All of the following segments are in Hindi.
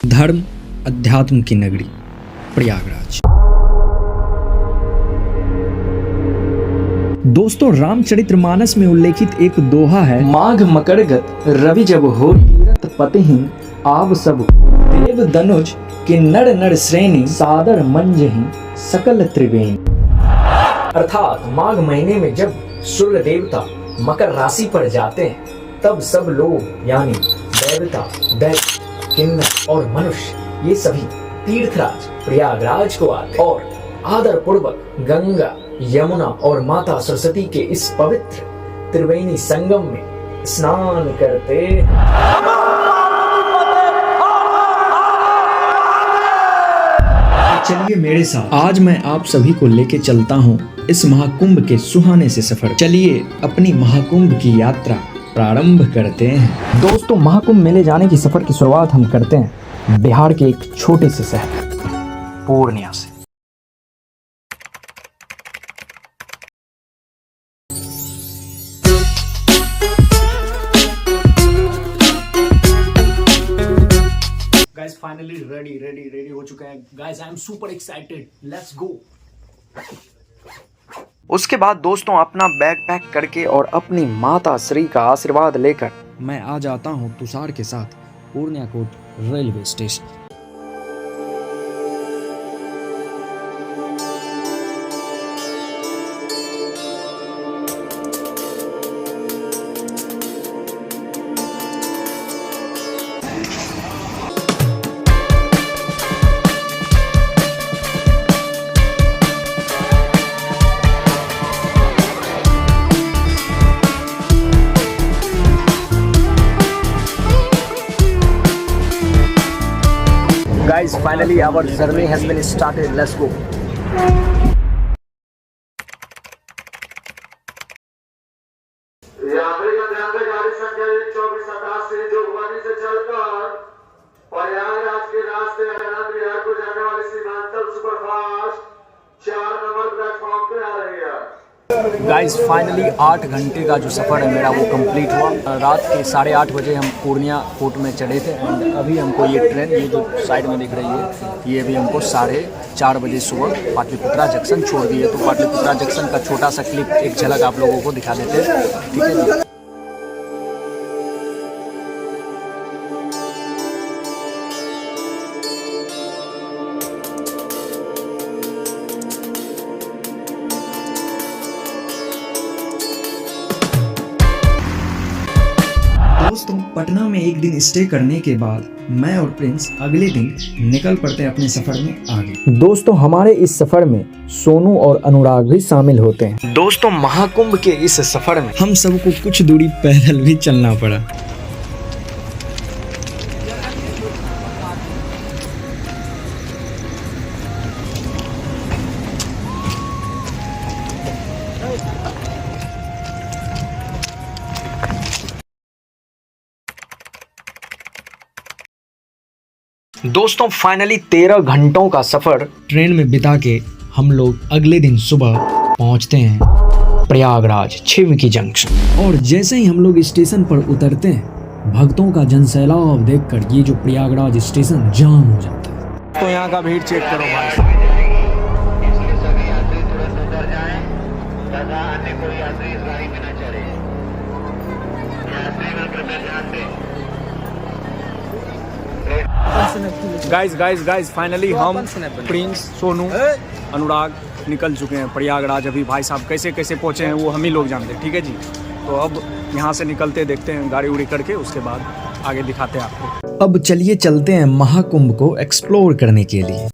धर्म अध्यात्म की नगरी प्रयागराज। दोस्तों, रामचरितमानस में उल्लेखित एक दोहा है, माघ मकरगत रवि जब हो पतिहि आव सब देव दनुज के नर नर श्रेणी सादर मंजहि सकल त्रिवेणी। अर्थात माघ महीने में जब सूर्य देवता मकर राशि पर जाते हैं तब सब लोग यानी देवता, दैत्य, किन्नर और मनुष्य ये सभी तीर्थराज प्रयागराज को आते और आदर पूर्वक गंगा, यमुना और माता सरस्वती के इस पवित्र त्रिवेणी संगम में स्नान करते। चलिए मेरे साथ, आज मैं आप सभी को लेके चलता हूँ इस महाकुंभ के सुहाने से सफर। चलिए अपनी महाकुंभ की यात्रा प्रारंभ करते हैं। दोस्तों, महाकुंभ मेले जाने की सफर की शुरुआत हम करते हैं बिहार के एक छोटे से शहर पूर्णिया से। गाइस फाइनली रेडी हो चुके हैं। Guys I am super excited, let's go. उसके बाद दोस्तों अपना बैग पैक करके और अपनी माता श्री का आशीर्वाद लेकर मैं आ जाता हूँ तुषार के साथ Purnia court railway station. Guys, finally our journey has been started. Let's go. यात्री का ध्यान दें, गाड़ी संख्या 2487 जोगबनी से चलकर प्रयागराज के रास्ते आनंद विहार को जाने वाली सीमांचल सुपरफास्ट 4 नंबर प्लेटफॉर्म पे आ रही है। गाइस फाइनली 8 घंटे का जो सफ़र है मेरा वो कंप्लीट हुआ। रात के 8:30 बजे हम पूर्णिया कोट में चढ़े थे एंड अभी हमको ये ट्रेन, ये जो साइड में दिख रही है, ये अभी हमको 4:30 बजे सुबह पाटलिपुत्रा जंक्शन छोड़ दी है। तो पाटलिपुत्रा जंक्शन का छोटा सा क्लिप, एक झलक आप लोगों को दिखा देते हैं, ठीक है ना। दोस्तों, पटना में एक दिन स्टे करने के बाद मैं और प्रिंस अगले दिन निकल पड़ते हैं अपने सफर में आगे। दोस्तों, हमारे इस सफर में सोनू और अनुराग भी शामिल होते हैं। दोस्तों, महाकुंभ के इस सफर में हम सबको कुछ दूरी पैदल भी चलना पड़ा। दोस्तों, फाइनली 13 घंटों का सफर ट्रेन में बिता के हम लोग अगले दिन सुबह पहुंचते हैं प्रयागराज छिवकी जंक्शन। और जैसे ही हम लोग स्टेशन पर उतरते हैं, भक्तों का जनसैलाब देखकर ये जो प्रयागराज स्टेशन जाम हो जाता है। तो यहाँ का भीड़ चेक करो भाई। गाइस फाइनली हम प्रिंस, सोनू, अनुराग निकल चुके हैं प्रयागराज। अभी भाई साहब कैसे कैसे पहुंचे हैं वो हम ही लोग जानते हैं, ठीक है जी। तो अब यहाँ से निकलते देखते हैं गाड़ी उड़ी करके, उसके बाद आगे दिखाते हैं आपको। अब चलिए चलते हैं महाकुंभ को एक्सप्लोर करने के लिए।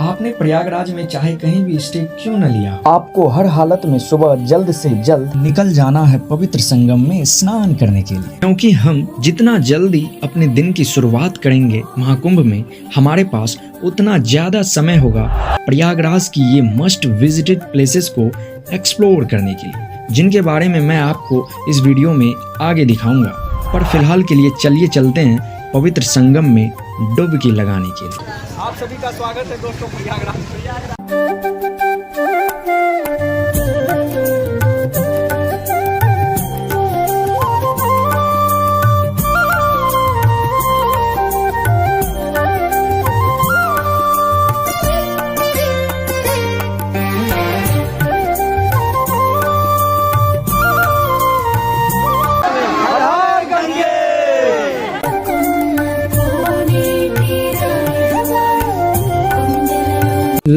आपने प्रयागराज में चाहे कहीं भी स्टे क्यों न लिया, आपको हर हालत में सुबह जल्द से जल्द निकल जाना है पवित्र संगम में स्नान करने के लिए, क्योंकि हम जितना जल्दी अपने दिन की शुरुआत करेंगे महाकुंभ में, हमारे पास उतना ज्यादा समय होगा प्रयागराज की ये मस्ट विजिटेड प्लेसेस को एक्सप्लोर करने के लिए, जिनके बारे में मैं आपको इस वीडियो में आगे दिखाऊंगा। पर फिलहाल के लिए चलिए चलते हैं पवित्र संगम में डुबकी लगाने के लिए। आप सभी का स्वागत है दोस्तों प्रयागराज।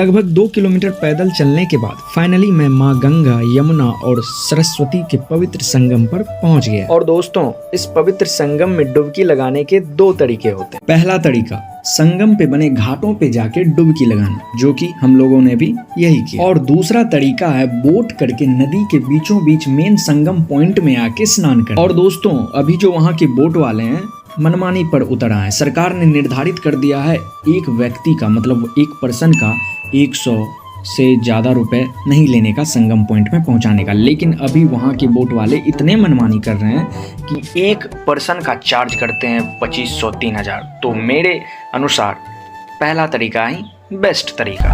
लगभग 2 किलोमीटर पैदल चलने के बाद फाइनली मैं माँ गंगा, यमुना और सरस्वती के पवित्र संगम पर पहुंच गया। और दोस्तों, इस पवित्र संगम में डुबकी लगाने के 2 तरीके होते हैं। पहला तरीका संगम पे बने घाटों पे जाके डुबकी लगाना, जो कि हम लोगों ने भी यही किया। और दूसरा तरीका है बोट करके नदी के बीचों बीच मेन संगम पॉइंट में आके स्नान करना। और दोस्तों, अभी जो वहाँ के बोट वाले हैं मनमानी पर उतर आए। सरकार ने निर्धारित कर दिया है एक व्यक्ति का, मतलब एक पर्सन का 100 से ज़्यादा रुपए नहीं लेने का संगम पॉइंट में पहुंचाने का। लेकिन अभी वहाँ के बोट वाले इतने मनमानी कर रहे हैं कि एक पर्सन का चार्ज करते हैं 2500-3000। तो मेरे अनुसार पहला तरीका ही बेस्ट तरीका।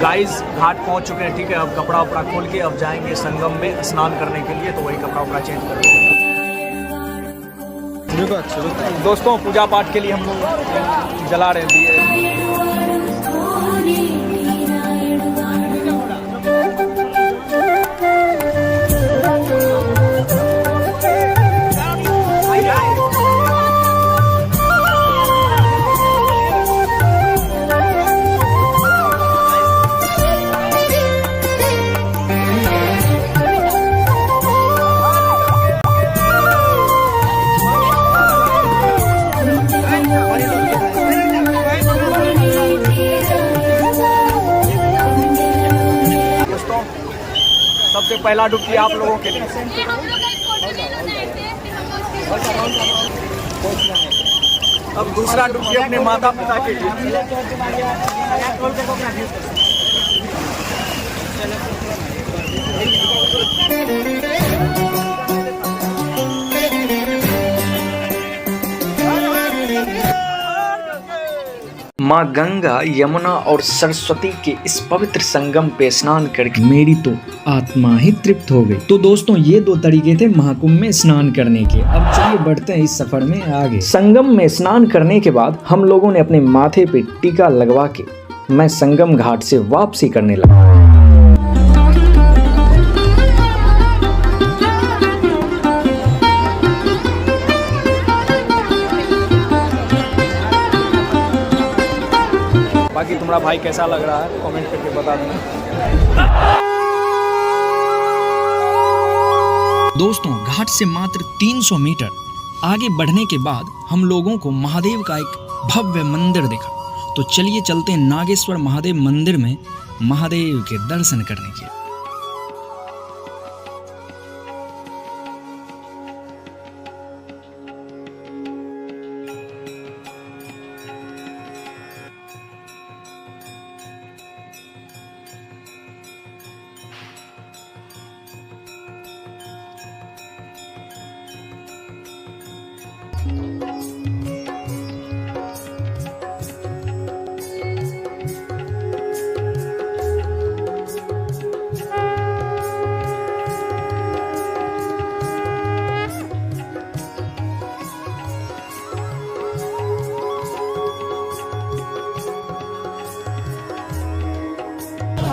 गाइस, घाट पहुंच चुके हैं, ठीक है। अब कपड़ा उपड़ा खोल के अब जाएंगे संगम में स्नान करने के लिए, तो वही कपड़ा उपड़ा चेंज करेंगे। दोस्तों, पूजा पाठ के लिए हम लोग जला रहे दिए। सबसे पहला डुबकी आप लोगों के लिए। अब दूसरा डुबकी अपने माता पिता के लिए। माँ गंगा, यमुना और सरस्वती के इस पवित्र संगम पे स्नान करके मेरी तो आत्मा ही तृप्त हो गई। तो दोस्तों, ये 2 तरीके थे महाकुंभ में स्नान करने के। अब चलिए बढ़ते हैं इस सफर में आगे। संगम में स्नान करने के बाद हम लोगों ने अपने माथे पे टीका लगवा के मैं संगम घाट से वापसी करने लगा। बाकी तुम्हारा भाई कैसा लग रहा है कमेंट करके बता देना। दोस्तों, घाट से मात्र 300 मीटर आगे बढ़ने के बाद हम लोगों को महादेव का एक भव्य मंदिर दिखा। तो चलिए चलते हैं नागेश्वर महादेव मंदिर में महादेव के दर्शन करने के लिए।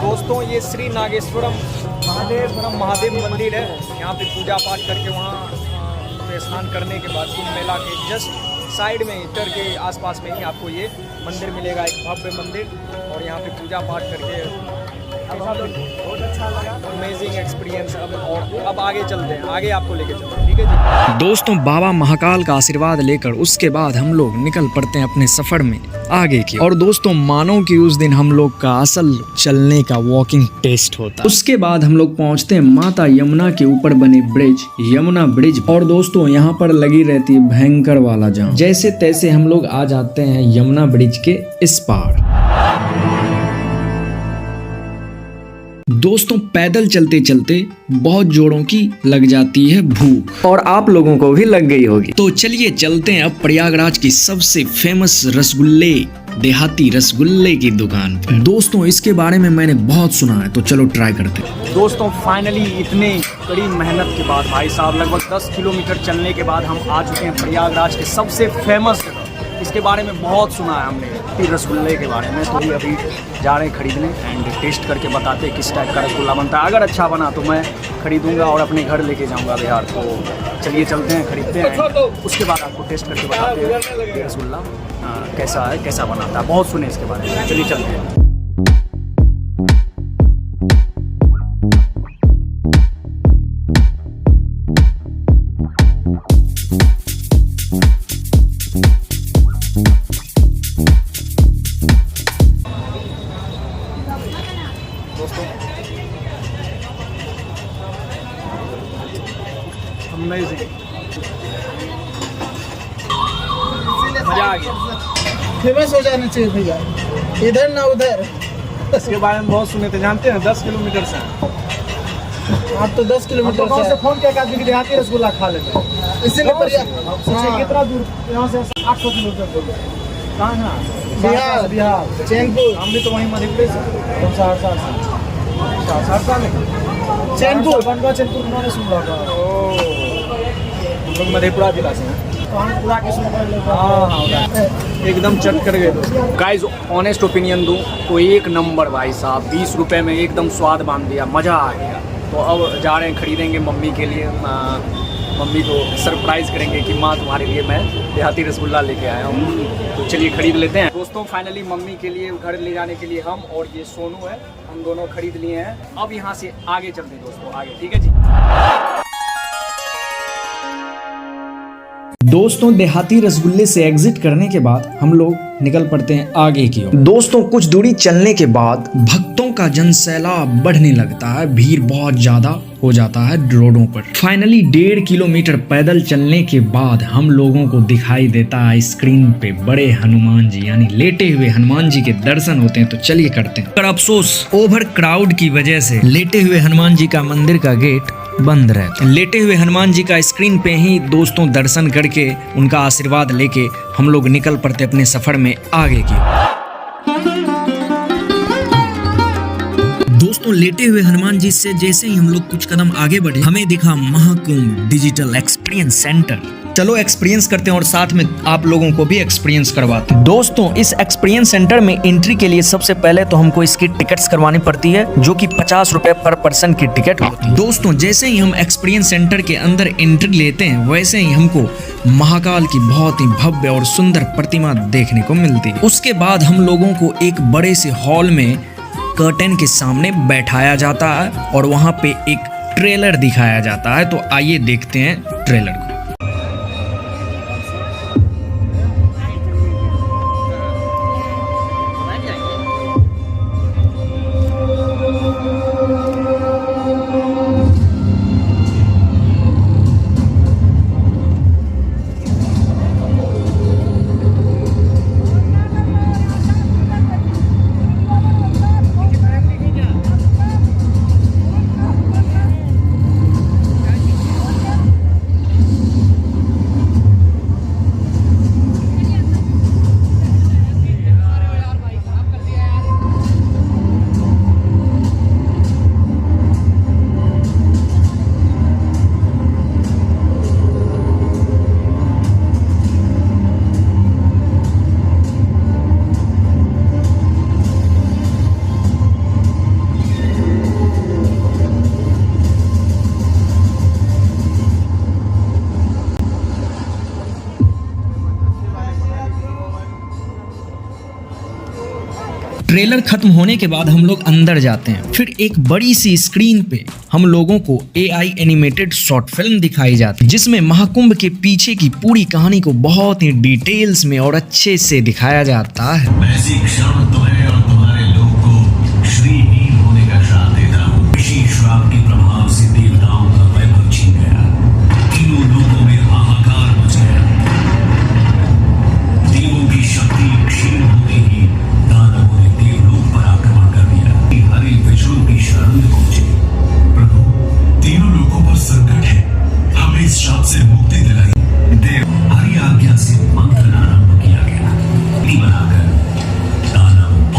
दोस्तों, ये श्री नागेश्वरम महादेव मंदिर है। यहाँ पे पूजा पाठ करके वहाँ पे स्नान करने के बाद कुंभ मेला के जस्ट साइड में इतर के आसपास में ही आपको ये मंदिर मिलेगा, एक भव्य मंदिर। और यहाँ पे पूजा पाठ करके बहुत अच्छा लगा, अमेजिंग एक्सपीरियंस। अब आगे चलते हैं, आगे आपको लेके चलते हैं, ठीक है जी। दोस्तों, बाबा महाकाल का आशीर्वाद लेकर उसके बाद हम लोग निकल पड़ते हैं अपने सफर में आगे की। और दोस्तों, मानो कि उस दिन हम लोग का असल चलने का वॉकिंग टेस्ट होता। उसके बाद हम लोग पहुंचते हैं माता यमुना के ऊपर बने ब्रिज, यमुना ब्रिज। और दोस्तों, यहाँ पर लगी रहती है भयंकर वाला जाम। जैसे तैसे हम लोग आ जाते हैं यमुना ब्रिज के इस पार। दोस्तों, पैदल चलते चलते बहुत जोड़ों की लग जाती है भूख, और आप लोगों को भी लग गई होगी। तो चलिए चलते हैं अब प्रयागराज की सबसे फेमस रसगुल्ले, देहाती रसगुल्ले की दुकान पर। दोस्तों, इसके बारे में मैंने बहुत सुना है, तो चलो ट्राई करते हैं। दोस्तों, फाइनली इतने कड़ी मेहनत के बाद भाई साहब लगभग 10 किलोमीटर चलने के बाद हम आ चुके हैं प्रयागराज के सबसे फेमस जगह। इसके बारे में बहुत सुना है हमने, रसगुल्ले के बारे में। तो अभी जा रहे हैं खरीदने एंड टेस्ट करके बताते हैं किस टाइप का रसगुल्ला बनता है। अगर अच्छा बना तो मैं खरीदूंगा और अपने घर लेके जाऊंगा बिहार। तो चलिए चलते हैं, खरीदते हैं, उसके बाद आपको टेस्ट करके बताते हैं रसगुल्ला कैसा है, कैसा बनाता है, बहुत सुने इसके बारे में। चलिए चलते हैं। मजा आ गया। फेमस हो जाना चाहिए भैया, इधर ना उधर। इसके बारे में बहुत सुने थे, जानते हैं 10 किलोमीटर से आप तो 10 किलोमीटर गाँव से से फोन किया आदमी के देहाती रसगुल्ला खा लेते हैं। इसीलिए बढ़िया। सोचिए कितना दूर यहाँ से 800 किलोमीटर दूर है। कहाँ ना बिहार। बिहार चैनपुर। हम भी तो वहीं मधेपुरा से, हम सहरसा में चैनपुर। बनवा चैनपुर उन्होंने सुन रहा था। हम लोग मधेपुरा जिला से हैं। तो हम पूरा के सुन रहे हैं। हाँ, एकदम चट कर गए दोस्त। गाइज ऑनेस्ट ओपिनियन दूँ तो एक नंबर भाई साहब, 20 रुपये में एकदम स्वाद बांध दिया, मज़ा आ गया। तो अब जा रहे हैं खरीदेंगे मम्मी के लिए। मम्मी को सरप्राइज़ करेंगे कि माँ तुम्हारे लिए मैं देहाती रसगुल्ला लेके आया हूँ। तो चलिए खरीद लेते हैं दोस्तों। फाइनली मम्मी के लिए घर ले जाने के लिए हम और ये सोनू है, हम दोनों खरीद लिए हैं। अब यहाँ से आगे चलते हैं दोस्तों, आगे। ठीक है जी। दोस्तों देहाती रसगुल्ले से एग्जिट करने के बाद हम लोग निकल पड़ते हैं आगे की ओर। दोस्तों कुछ दूरी चलने के बाद भक्तों का जनसैलाब बढ़ने लगता है, भीड़ बहुत ज्यादा हो जाता है रोडों पर। फाइनली 1.5 किलोमीटर पैदल चलने के बाद हम लोगों को दिखाई देता है स्क्रीन पे बड़े हनुमान जी, यानी लेटे हुए हनुमान जी के दर्शन होते हैं। तो चलिए करते हैं। पर अफसोस ओवर क्राउड की वजह से लेटे हुए हनुमान जी का मंदिर का गेट बंद रहता है। लेटे हुए हनुमान जी का स्क्रीन पे ही दोस्तों दर्शन करके उनका आशीर्वाद लेके हम लोग निकल पड़ते अपने सफर में आगे की। दोस्तों लेटे हुए हनुमान जी से जैसे ही हम लोग कुछ कदम आगे बढ़े, हमें दिखा महाकुंभ डिजिटल एक्सपीरियंस सेंटर। चलो एक्सपीरियंस करते हैं और साथ में आप लोगों को भी एक्सपीरियंस करवाते हैं। दोस्तों इस एक्सपीरियंस सेंटर में एंट्री के लिए सबसे पहले तो हमको इसकी टिकट्स करवानी पड़ती है, जो कि 50 रुपए पर पर्सन की टिकट होती है। दोस्तों जैसे ही हम एक्सपीरियंस सेंटर के अंदर एंट्री लेते हैं, वैसे ही हमको महाकाल की बहुत ही भव्य और सुंदर प्रतिमा देखने को मिलती है। उसके बाद हम लोगों को एक बड़े से हॉल में कर्टन के सामने बैठाया जाता है और वहाँ पे एक ट्रेलर दिखाया जाता है। तो आइए देखते हैं ट्रेलर को। ट्रेलर खत्म होने के बाद हम लोग अंदर जाते हैं। फिर एक बड़ी सी स्क्रीन पे हम लोगों को AI एनिमेटेड शॉर्ट फिल्म दिखाई जाती है, जिसमें महाकुंभ के पीछे की पूरी कहानी को बहुत ही डिटेल्स में और अच्छे से दिखाया जाता है। ऐसी क्षण तुम्हें और तुम्हारे लोग को श्रीहीन होने का श्राप देता हूँ। इसी श्राप के प्रभाव से देवताओं का वैभव छीन गया, तीनों लोगों में हाहाकार मच गया। देवों की शक्ति क्षीण होते ही दानवों ने देवलोक पर आक्रमण कर दिया। हरि विष्णु की शरण में पहुंचे। प्रभु, तीनों लोगों पर संकट है, हमें इस श्राप से मुक्ति दिलाई। देव हरि आज्ञा से मंत्र आरंभ किया गया। बनाकर दानव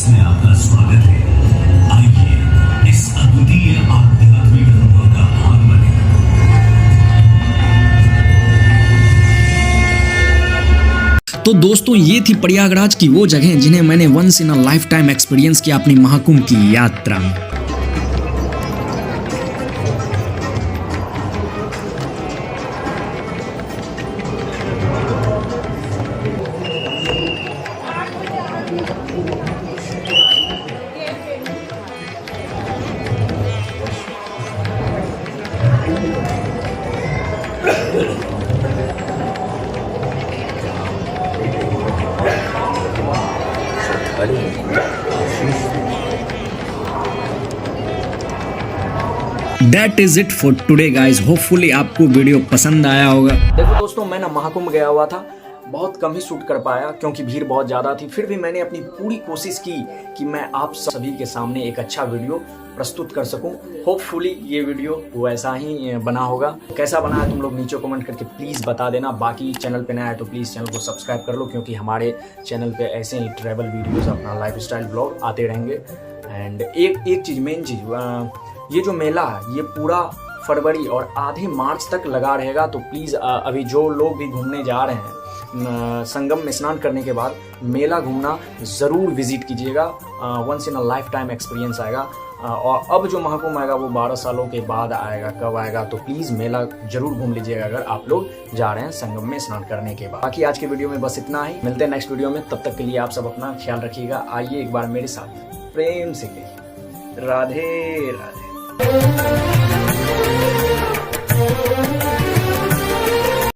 में आपका स्वागत है। आइए इस अद्वितीय आध्यात्मिक अनुभव का भाग बने। तो दोस्तों, ये थी प्रयागराज की वो जगह जिन्हें मैंने once in a life time experience किया अपनी महाकुंभ की यात्रा में। That is it for today guys. Hopefully आपको वीडियो पसंद आया होगा। देखो दोस्तों, मैं ना महाकुंभ गया हुआ था, बहुत कम ही शूट कर पाया क्योंकि भीड़ बहुत ज़्यादा थी। फिर भी मैंने अपनी पूरी कोशिश की कि मैं आप सभी के सामने एक अच्छा वीडियो प्रस्तुत कर सकूं। होपफुली ये वीडियो वैसा ही बना होगा। कैसा बना है तुम लोग नीचे कमेंट करके प्लीज़ बता देना। बाकी चैनल पे नया है तो प्लीज़ चैनल को सब्सक्राइब कर लो, क्योंकि हमारे चैनल पे ऐसे ही ट्रैवल वीडियोज़, अपना लाइफ स्टाइल ब्लॉग आते रहेंगे। एंड एक चीज़, मेन चीज़, ये जो मेला है ये पूरा फरवरी और आधे मार्च तक लगा रहेगा। तो प्लीज़ अभी जो लोग भी घूमने जा रहे हैं, संगम में स्नान करने के बाद मेला घूमना ज़रूर विजिट कीजिएगा। Once in a life time experience आएगा। और अब जो महाकुंभ आएगा वो 12 सालों के बाद आएगा। कब आएगा तो प्लीज़ मेला ज़रूर घूम लीजिएगा अगर आप लोग जा रहे हैं संगम में स्नान करने के बाद। बाकी आज के वीडियो में बस इतना ही। मिलते हैं नेक्स्ट वीडियो में, तब तक के लिए आप सब अपना ख्याल रखिएगा। आइए एक बार मेरे साथ प्रेम से कहिए राधे राधे।